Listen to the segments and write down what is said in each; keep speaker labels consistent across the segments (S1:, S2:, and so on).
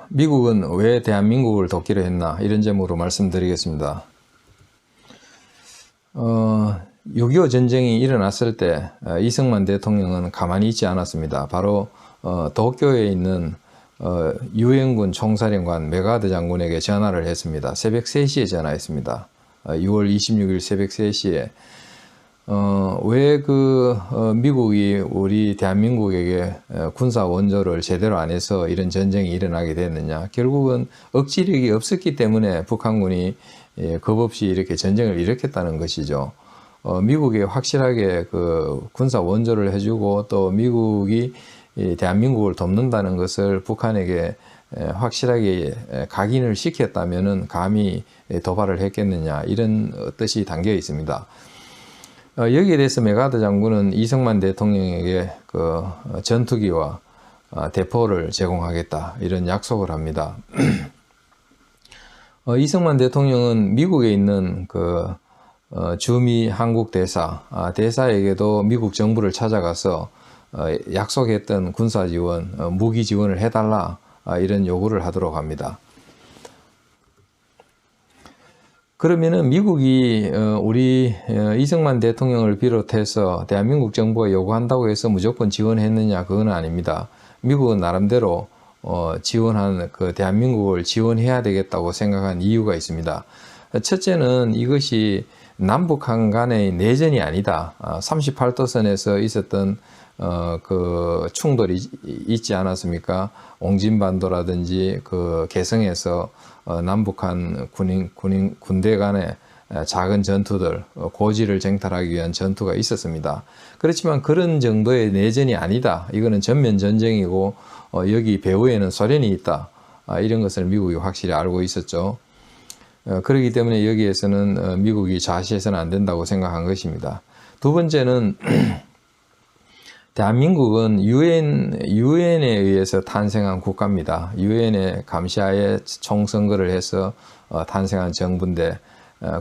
S1: 미국은 왜 대한민국을 돕기로 했나 이런 제목으로 말씀드리겠습니다. 6.25 전쟁이 일어났을 때 이승만 대통령은 가만히 있지 않았습니다. 바로 도쿄에 있는 유엔군 총사령관 메가드 장군에게 전화를 했습니다. 새벽 3시에 전화했습니다. 6월 26일 새벽 3시에 왜 미국이 우리 대한민국에게 군사 원조를 제대로 안 해서 이런 전쟁이 일어나게 됐느냐. 결국은 억지력이 없었기 때문에 북한군이 겁없이 이렇게 전쟁을 일으켰다는 것이죠. 미국이 확실하게 군사 원조를 해주고 또 미국이 대한민국을 돕는다는 것을 북한에게 확실하게 각인을 시켰다면은 감히 도발을 했겠느냐 이런 뜻이 담겨 있습니다. 여기에 대해서 메가드 장군은 이승만 대통령에게 전투기와 대포를 제공하겠다 이런 약속을 합니다. 이승만 대통령은 미국에 있는 주미 한국 대사에게도 미국 정부를 찾아가서 약속했던 군사 지원, 무기 지원을 해달라 이런 요구를 하도록 합니다. 그러면은 미국이 우리 이승만 대통령을 비롯해서 대한민국 정부가 요구한다고 해서 무조건 지원했느냐 그건 아닙니다. 미국은 나름대로 지원한 대한민국을 지원해야 되겠다고 생각한 이유가 있습니다. 첫째는 이것이 남북한 간의 내전이 아니다. 38도선에서 있었던 충돌이 있지 않았습니까? 옹진반도라든지 개성에서 남북한 군대 간의 작은 전투들, 고지를 쟁탈하기 위한 전투가 있었습니다. 그렇지만 그런 정도의 내전이 아니다. 이거는 전면 전쟁이고 여기 배후에는 소련이 있다. 이런 것을 미국이 확실히 알고 있었죠. 그렇기 때문에 여기에서는 미국이 좌시해서는 안 된다고 생각한 것입니다. 두 번째는 대한민국은 유엔에 의해서 탄생한 국가입니다. 유엔의 감시하에 총선거를 해서 탄생한 정부인데,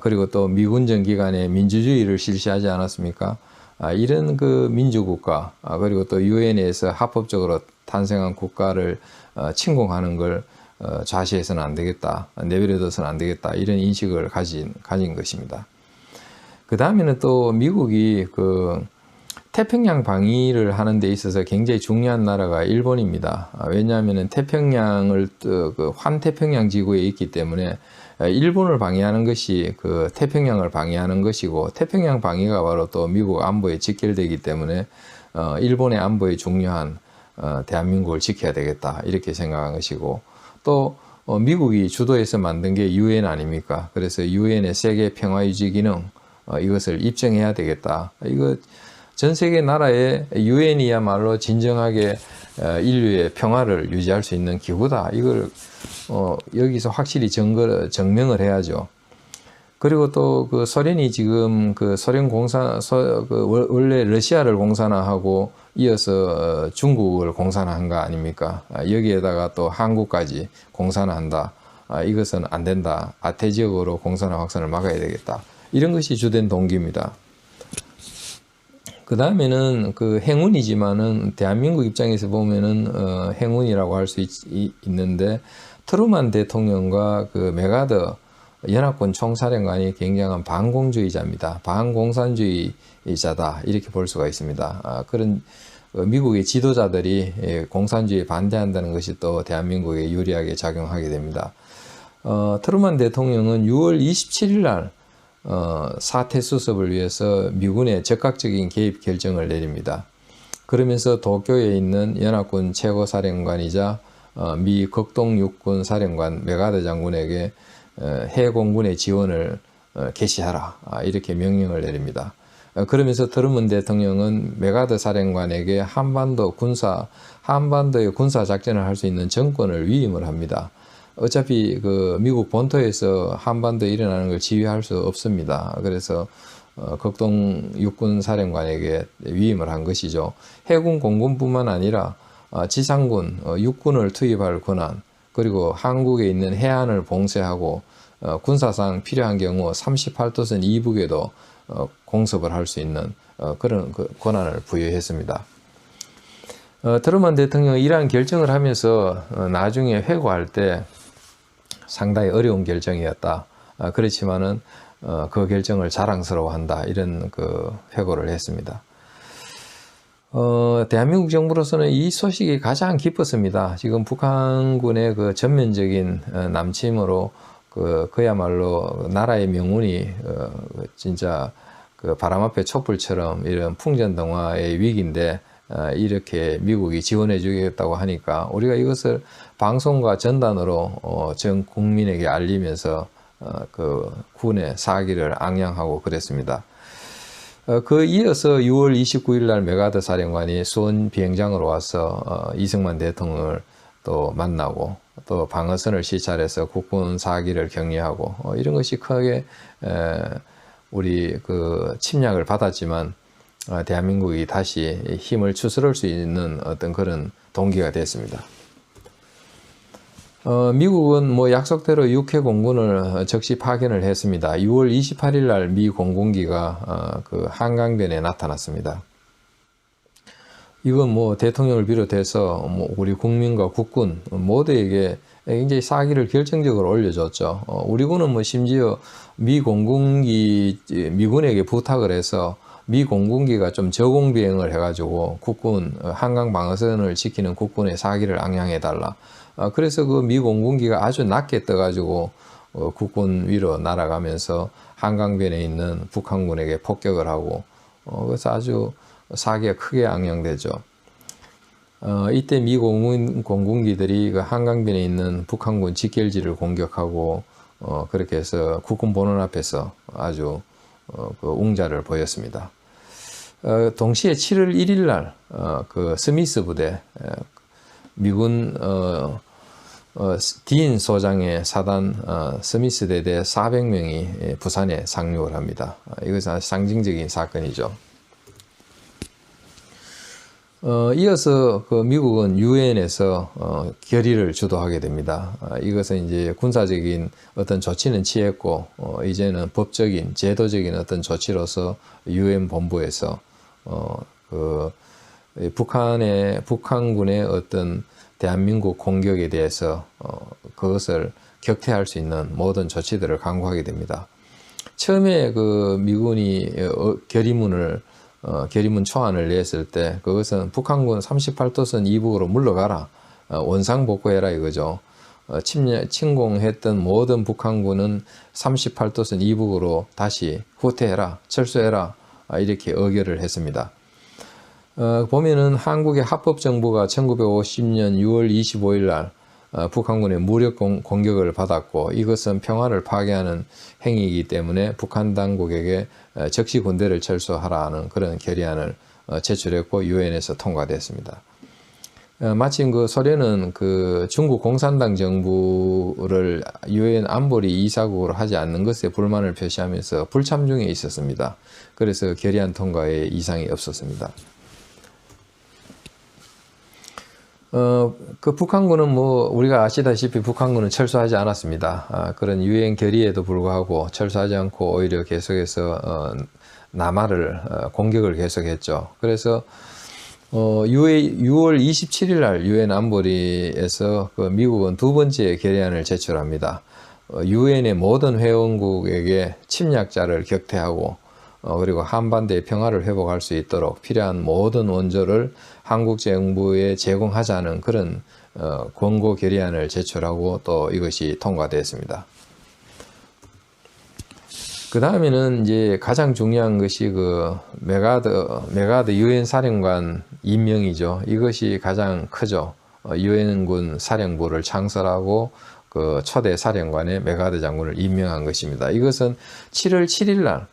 S1: 그리고 또 미군정 기간에 민주주의를 실시하지 않았습니까? 이런 민주국가, 그리고 또 유엔에서 합법적으로 탄생한 국가를 침공하는 걸 좌시해서는 안 되겠다, 내버려둬서는 안 되겠다, 이런 인식을 가진 것입니다. 그 다음에는 또 미국이 태평양 방위를 하는 데 있어서 굉장히 중요한 나라가 일본입니다. 왜냐하면 태평양을 환태평양 지구에 있기 때문에 일본을 방위하는 것이 태평양을 방위하는 것이고, 태평양 방위가 바로 또 미국 안보에 직결되기 때문에 일본의 안보에 중요한 대한민국을 지켜야 되겠다 이렇게 생각한 것이고, 또 미국이 주도해서 만든 게 유엔 아닙니까? 그래서 유엔의 세계 평화유지 기능 이것을 입증해야 되겠다. 이거 전 세계 나라의 유엔이야말로 진정하게 인류의 평화를 유지할 수 있는 기구다. 이걸 여기서 확실히 증명을 해야죠. 그리고 또 소련이 지금 소련 원래 러시아를 공산화하고 이어서 중국을 공산화한 거 아닙니까? 여기에다가 또 한국까지 공산화한다. 이것은 안 된다. 아태지역으로 공산화 확산을 막아야 되겠다. 이런 것이 주된 동기입니다. 그 다음에는 행운이지만은 대한민국 입장에서 보면은 행운이라고 할 수 있는데, 트루만 대통령과 메가드 연합군 총사령관이 굉장한 반공주의자입니다. 반공산주의자다 이렇게 볼 수가 있습니다. 그런 미국의 지도자들이 공산주의에 반대한다는 것이 또 대한민국에 유리하게 작용하게 됩니다. 트루만 대통령은 6월 27일 날 사태 수습을 위해서 미군의 적극적인 개입 결정을 내립니다. 그러면서 도쿄에 있는 연합군 최고사령관이자 미 극동육군 사령관 메가드 장군에게 해공군의 지원을 개시하라 이렇게 명령을 내립니다. 그러면서 트루먼 대통령은 메가드 사령관에게 한반도의 군사 작전을 할 수 있는 정권을 위임을 합니다. 어차피 미국 본토에서 한반도에 일어나는 걸 지휘할 수 없습니다. 그래서 극동 육군 사령관에게 위임을 한 것이죠. 해군 공군뿐만 아니라 지상군, 육군을 투입할 권한, 그리고 한국에 있는 해안을 봉쇄하고 군사상 필요한 경우 38도선 이북에도 공습을 할 수 있는 그런 권한을 부여했습니다. 트루먼 대통령이 이러한 결정을 하면서 나중에 회고할 때 상당히 어려운 결정이었다. 그렇지만은 그 결정을 자랑스러워한다. 이런 그 회고를 했습니다. 대한민국 정부로서는 이 소식이 가장 기뻤습니다. 지금 북한군의 그 전면적인 남침으로 그야말로 나라의 명운이 진짜 그 바람 앞에 촛불처럼 이런 풍전등화의 위기인데 이렇게 미국이 지원해 주겠다고 하니까 우리가 이것을 방송과 전단으로 전 국민에게 알리면서 그 군의 사기를 앙양하고 그랬습니다. 그 이어서 6월 29일 날 메가더 사령관이 수원 비행장으로 와서 이승만 대통령을 또 만나고 또 방어선을 시찰해서 국군 사기를 격려하고 이런 것이 크게 우리 그 침략을 받았지만 대한민국이 다시 힘을 추스를 수 있는 어떤 그런 동기가 됐습니다. 미국은 뭐 약속대로 6회 공군을 즉시 파견을 했습니다. 6월 28일 날 미 공군기가 그 한강변에 나타났습니다. 이건 뭐 대통령을 비롯해서 뭐 우리 국민과 국군 모두에게 굉장히 사기를 결정적으로 올려줬죠. 우리 군은 뭐 심지어 미 미군에게 부탁을 해서 미 공군기가 좀 저공 비행을 해가지고 국군 한강 방어선을 지키는 국군의 사기를 앙양해달라. 그래서 그 미 공군기가 아주 낮게 떠가지고 국군 위로 날아가면서 한강변에 있는 북한군에게 폭격을 하고 그래서 아주 사기가 크게 앙양되죠. 이때 미 공군기들이 그 한강변에 있는 북한군 직결지를 공격하고 그렇게 해서 국군 본원 앞에서 아주 그 웅자를 보였습니다. 동시에 7월 1일 날 그 스미스 부대 미군 딘 소장의 사단 스미스 대대 400명이 부산에 상륙을 합니다. 이것은 아주 상징적인 사건이죠. 이어서 그 미국은 유엔에서 결의를 주도하게 됩니다. 이것은 이제 군사적인 어떤 조치는 취했고 이제는 법적인 제도적인 어떤 조치로서 유엔 본부에서 그 북한군의 어떤 대한민국 공격에 대해서 그것을 격퇴할 수 있는 모든 조치들을 강구하게 됩니다. 처음에 그 미군이 결의문 초안을 냈을 때 그것은 북한군 38도선 이북으로 물러가라, 원상복구해라 이거죠. 침공했던 모든 북한군은 38도선 이북으로 다시 후퇴해라, 철수해라, 이렇게 의결을 했습니다. 보면은 한국의 합법정부가 1950년 6월 25일 날 북한군의 무력 공격을 받았고 이것은 평화를 파괴하는 행위이기 때문에 북한 당국에게 즉시 군대를 철수하라는 그런 결의안을 제출했고 유엔에서 통과됐습니다. 마침 그 소련은 그 중국 공산당 정부를 유엔 안보리 이사국으로 하지 않는 것에 불만을 표시하면서 불참 중에 있었습니다. 그래서 결의안 통과에 이상이 없었습니다. 그 북한군은 뭐 우리가 아시다시피 북한군은 철수하지 않았습니다. 그런 유엔 결의에도 불구하고 철수하지 않고 오히려 계속해서 남하를 공격을 계속했죠. 그래서 6월 27일 날 유엔 안보리에서 그 미국은 두 번째 결의안을 제출합니다. 유엔의 모든 회원국에게 침략자를 격퇴하고 그리고 한반도의 평화를 회복할 수 있도록 필요한 모든 원조를 한국 정부에 제공하자는 그런 권고 결의안을 제출하고 또 이것이 통과됐습니다. 그 다음에는 이제 가장 중요한 것이 그 메가더 유엔 사령관 임명이죠. 이것이 가장 크죠. 유엔군 사령부를 창설하고 그 초대 사령관의 메가더 장군을 임명한 것입니다. 이것은 7월 7일 날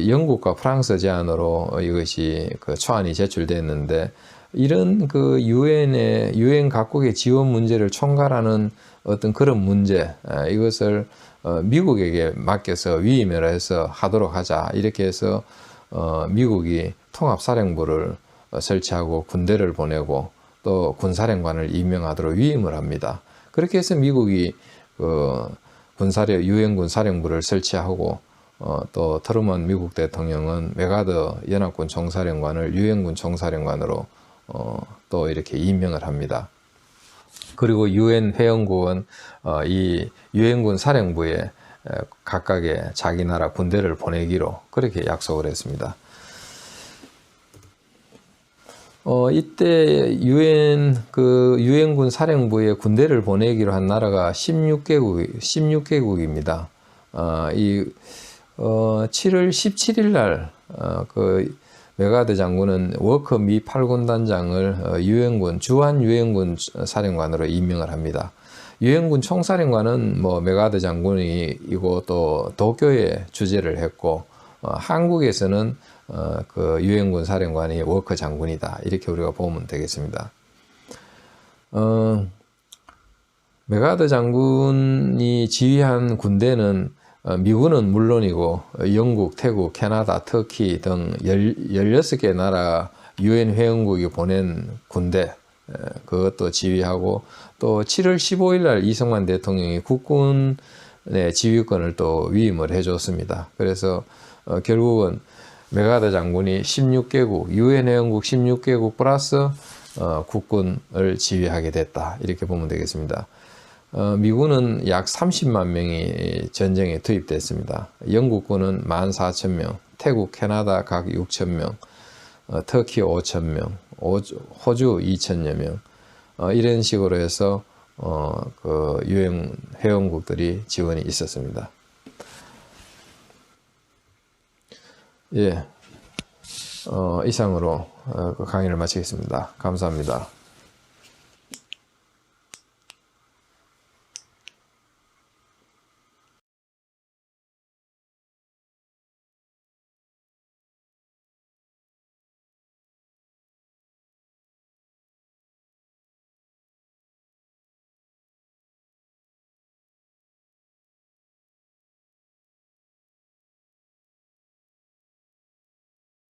S1: 영국과 프랑스 제안으로 이것이 그 초안이 제출됐는데 이런 그 유엔 각국의 지원 문제를 총괄하는 어떤 그런 문제 이것을 미국에게 맡겨서 위임을 해서 하도록 하자 이렇게 해서 미국이 통합사령부를 설치하고 군대를 보내고 또 군사령관을 임명하도록 위임을 합니다. 그렇게 해서 미국이 그 유엔군 사령부를 설치하고 또 트루먼 미국 대통령은 메가더 연합군 총사령관을 유엔군 총사령관으로 또 이렇게 임명을 합니다. 그리고 유엔 회원국은 이 유엔군 사령부에 각각의 자기 나라 군대를 보내기로 그렇게 약속을 했습니다. 이때 유엔군 사령부에 군대를 보내기로 한 나라가 16개국입니다. 7월 17일 날 메가드 장군은 워커 미 8군 단장을 주한 유엔군 사령관으로 임명을 합니다. 유엔군 총사령관은 메가드 장군이고 또 도쿄에 주재를 했고, 한국에서는 유엔군 사령관이 워커 장군이다, 이렇게 우리가 보면 되겠습니다. 메가드 장군이 지휘한 군대는 미군은 물론이고 영국, 태국, 캐나다, 터키 등 16개 나라 유엔 회원국이 보낸 군대, 그것도 지휘하고, 또 7월 15일 날 이승만 대통령이 국군의 지휘권을 또 위임을 해줬습니다. 그래서 결국은 메가드 장군이 16개국, 유엔 회원국 16개국 플러스 국군을 지휘하게 됐다, 이렇게 보면 되겠습니다. 미군은 약 30만 명이 전쟁에 투입됐습니다. 영국군은 14,000명, 태국, 캐나다 각 6,000명, 터키 5,000명, 호주 2,000여 명, 이런 식으로 해서 유엔 회원국들이 지원이 있었습니다. 예, 이상으로 강의를 마치겠습니다. 감사합니다.